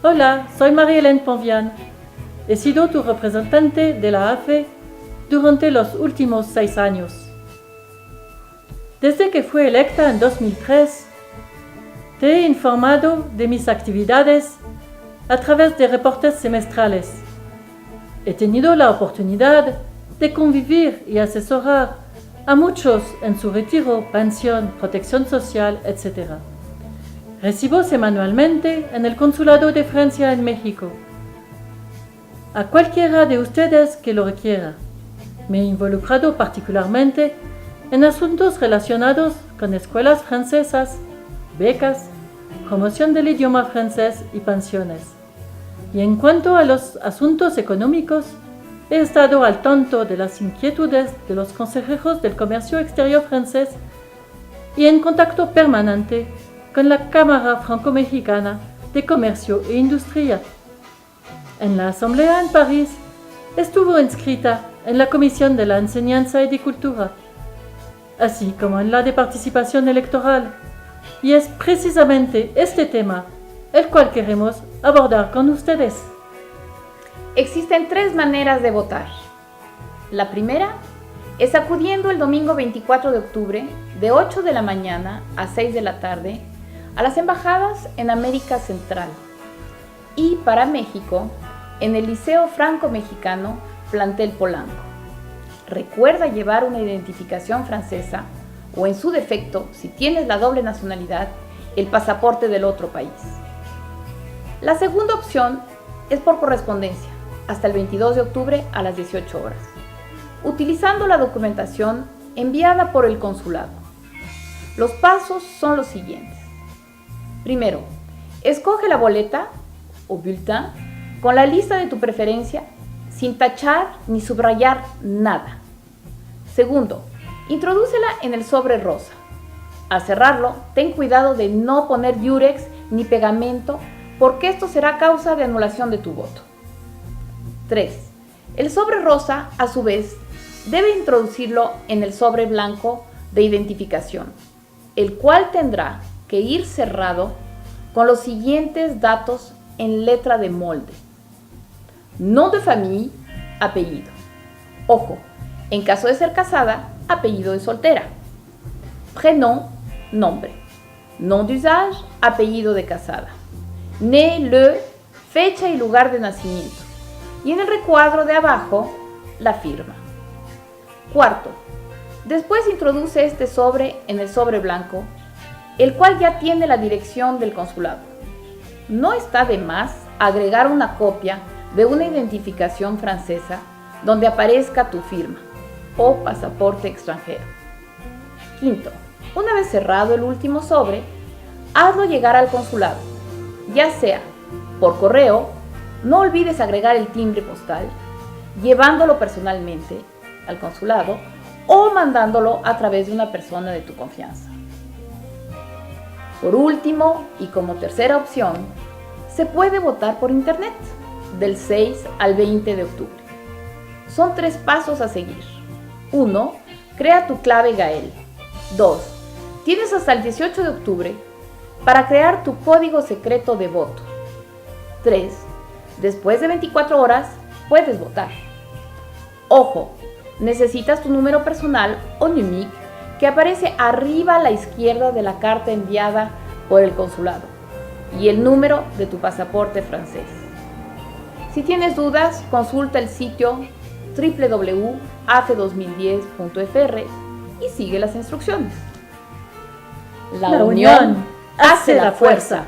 Hola, soy Marie-Hélène Ponvian. He sido tu representante de la AFE durante los últimos 6 años. Desde que fui electa en 2003, te he informado de mis actividades a través de reportes semestrales. He tenido la oportunidad de convivir y asesorar a muchos en su retiro, pensión, protección social, etc. Recibo semanalmente en el Consulado de Francia en México. A cualquiera de ustedes que lo requiera. Me he involucrado particularmente en asuntos relacionados con escuelas francesas, becas, promoción del idioma francés y pensiones. Y en cuanto a los asuntos económicos, he estado al tanto de las inquietudes de los consejeros del comercio exterior francés y en contacto permanente con la Cámara Franco-Mexicana de Comercio e Industria. En la Asamblea en París, estuvo inscrita en la Comisión de la Enseñanza y de Cultura, así como en la de Participación Electoral, y es precisamente este tema el cual queremos abordar con ustedes. Existen 3 maneras de votar. La primera es acudiendo el domingo 24 de octubre de 8 de la mañana a 6 de la tarde a las embajadas en América Central y para México en el Liceo Franco-Mexicano Plantel Polanco. Recuerda llevar una identificación francesa o en su defecto, si tienes la doble nacionalidad, el pasaporte del otro país. La segunda opción es por correspondencia hasta el 22 de octubre a las 18 horas, utilizando la documentación enviada por el consulado. Los pasos son los siguientes. Primero, escoge la boleta o bulletin con la lista de tu preferencia sin tachar ni subrayar nada. Segundo, introdúcela en el sobre rosa. Al cerrarlo, ten cuidado de no poner diurex ni pegamento porque esto será causa de anulación de tu voto. 3. El sobre rosa, a su vez, debe introducirlo en el sobre blanco de identificación, el cual tendrá que ir cerrado con los siguientes datos en letra de molde. Nom de famille, apellido. Ojo, en caso de ser casada, apellido de soltera. Prénom, nombre. Nom d'usage, apellido de casada. Né, le, fecha y lugar de nacimiento. Y en el recuadro de abajo, la firma. Cuarto, después introduce este sobre en el sobre blanco, el cual ya tiene la dirección del consulado. No está de más agregar una copia de una identificación francesa donde aparezca tu firma o pasaporte extranjero. Quinto, una vez cerrado el último sobre, hazlo llegar al consulado, ya sea por correo, no olvides agregar el timbre postal, llevándolo personalmente al consulado o mandándolo a través de una persona de tu confianza. Por último, y como tercera opción, se puede votar por internet del 6 al 20 de octubre. Son 3 pasos a seguir. 1. Crea tu clave Gael. 2. Tienes hasta el 18 de octubre para crear tu código secreto de voto. 3. Después de 24 horas puedes votar. Ojo, necesitas tu número personal o NUMIC que aparece arriba a la izquierda de la carta enviada por el consulado y el número de tu pasaporte francés. Si tienes dudas, consulta el sitio www.afe2010.fr y sigue las instrucciones. La unión hace la fuerza.